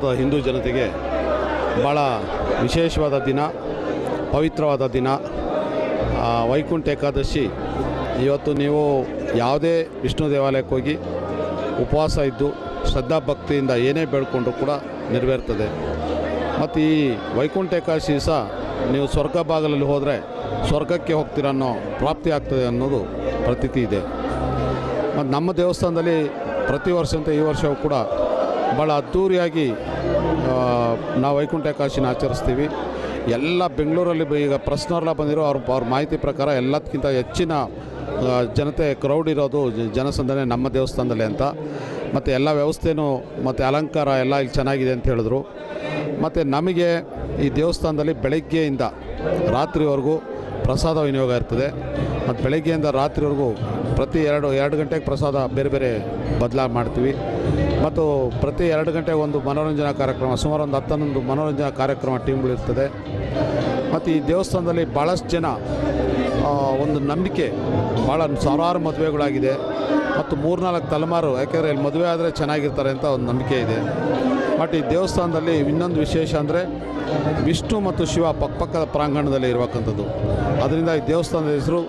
ಭಾರತದ ಹಿಂದೂ ಜನತೆಗೆ ಭಾಳ ವಿಶೇಷವಾದ ದಿನ, ಪವಿತ್ರವಾದ ದಿನ. ವೈಕುಂಠ ಏಕಾದಶಿ ಇವತ್ತು ನೀವು ಯಾವುದೇ ವಿಷ್ಣು ದೇವಾಲಯಕ್ಕೆ ಹೋಗಿ ಉಪವಾಸ ಇದ್ದು ಶ್ರದ್ಧಾಭಕ್ತಿಯಿಂದ ಏನೇ ಬೇಡ್ಕೊಂಡ್ರೂ ಕೂಡ ನೆರವೇರ್ತದೆ. ಮತ್ತು ಈ ವೈಕುಂಠ ಏಕಾದಶಿ ಸಹ ನೀವು ಸ್ವರ್ಗ ಭಾಗದಲ್ಲಿ ಹೋದರೆ ಸ್ವರ್ಗಕ್ಕೆ ಹೋಗ್ತೀರ ಅನ್ನೋ ಪ್ರಾಪ್ತಿ ಆಗ್ತದೆ ಅನ್ನೋದು ಪ್ರತೀತಿ ಇದೆ. ಮತ್ತು ನಮ್ಮ ದೇವಸ್ಥಾನದಲ್ಲಿ ಪ್ರತಿ ವರ್ಷದಂತೆ ಈ ವರ್ಷವೂ ಕೂಡ ಭಾಳ ಅದ್ಧೂರಿಯಾಗಿ ನಾವು ವೈಕುಂಠ ಏಕಾದಶಿನ ಆಚರಿಸ್ತೀವಿ. ಎಲ್ಲ ಬೆಂಗಳೂರಲ್ಲಿ ಈಗ ಪ್ರೆಸ್ನವರೆಲ್ಲ ಬಂದಿರೋ ಅವ್ರ ಮಾಹಿತಿ ಪ್ರಕಾರ ಎಲ್ಲದಕ್ಕಿಂತ ಹೆಚ್ಚಿನ ಜನತೆ ಕ್ರೌಡ್ ಇರೋದು ಜನಸಂದಣಿ ನಮ್ಮ ದೇವಸ್ಥಾನದಲ್ಲಿ ಅಂತ. ಮತ್ತು ಎಲ್ಲ ವ್ಯವಸ್ಥೆನೂ ಮತ್ತು ಅಲಂಕಾರ ಎಲ್ಲ ಇಲ್ಲಿ ಚೆನ್ನಾಗಿದೆ ಅಂತ ಹೇಳಿದ್ರು. ಮತ್ತು ನಮಗೆ ಈ ದೇವಸ್ಥಾನದಲ್ಲಿ ಬೆಳಗ್ಗೆಯಿಂದ ರಾತ್ರಿವರೆಗೂ ಪ್ರಸಾದ ವಿನಿಯೋಗ ಇರ್ತದೆ. ಮತ್ತು ಬೆಳಗ್ಗೆಯಿಂದ ರಾತ್ರಿವರೆಗೂ ಪ್ರತಿ ಎರಡು ಗಂಟೆಗೆ ಪ್ರಸಾದ ಬೇರೆ ಬೇರೆ ಬದಲಾವಣೆ ಮಾಡ್ತೀವಿ. ಮತ್ತು ಪ್ರತಿ 2 ಗಂಟೆಗೆ ಒಂದು ಮನೋರಂಜನಾ ಕಾರ್ಯಕ್ರಮ, ಸುಮಾರು ಒಂದು 10-11 ಮನೋರಂಜನಾ ಕಾರ್ಯಕ್ರಮ ಟೀಮ್ಗಳಿರ್ತದೆ. ಮತ್ತು ಈ ದೇವಸ್ಥಾನದಲ್ಲಿ ಭಾಳಷ್ಟು ಜನ ಒಂದು ನಂಬಿಕೆ, ಭಾಳ ಸಾವಿರಾರು ಮದುವೆಗಳಾಗಿದೆ ಮತ್ತು 3-4 ತಲೆಮಾರು, ಯಾಕೆಂದರೆ ಇಲ್ಲಿ ಮದುವೆ ಆದರೆ ಚೆನ್ನಾಗಿರ್ತಾರೆ ಅಂತ ಒಂದು ನಂಬಿಕೆ ಇದೆ. ಬಟ್ ಈ ದೇವಸ್ಥಾನದಲ್ಲಿ ಇನ್ನೊಂದು ವಿಶೇಷ ಅಂದರೆ ವಿಷ್ಣು ಮತ್ತು ಶಿವ ಪಕ್ಕಪಕ್ಕದ ಪ್ರಾಂಗಣದಲ್ಲಿ ಇರತಕ್ಕಂಥದ್ದು. ಅದರಿಂದ ಈ ದೇವಸ್ಥಾನದ ಹೆಸರು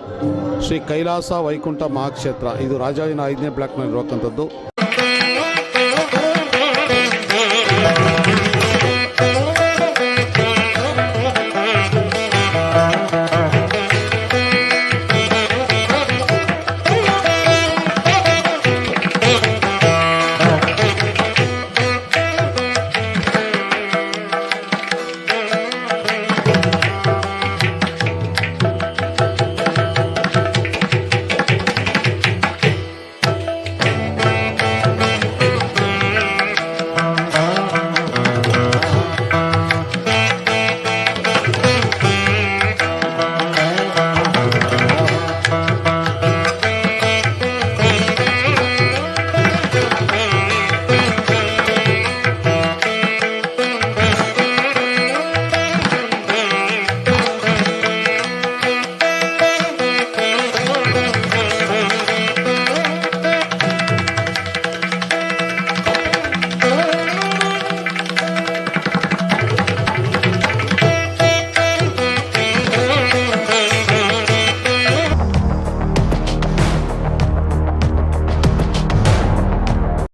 ಶ್ರೀ ಕೈಲಾಸ ವೈಕುಂಠ ಮಹಾಕ್ಷೇತ್ರ. ಇದು ರಾಜಾಜಿನ 5ನೇ ಬ್ಲಾಕ್ನಲ್ಲಿ ಇರತಕ್ಕಂಥದ್ದು.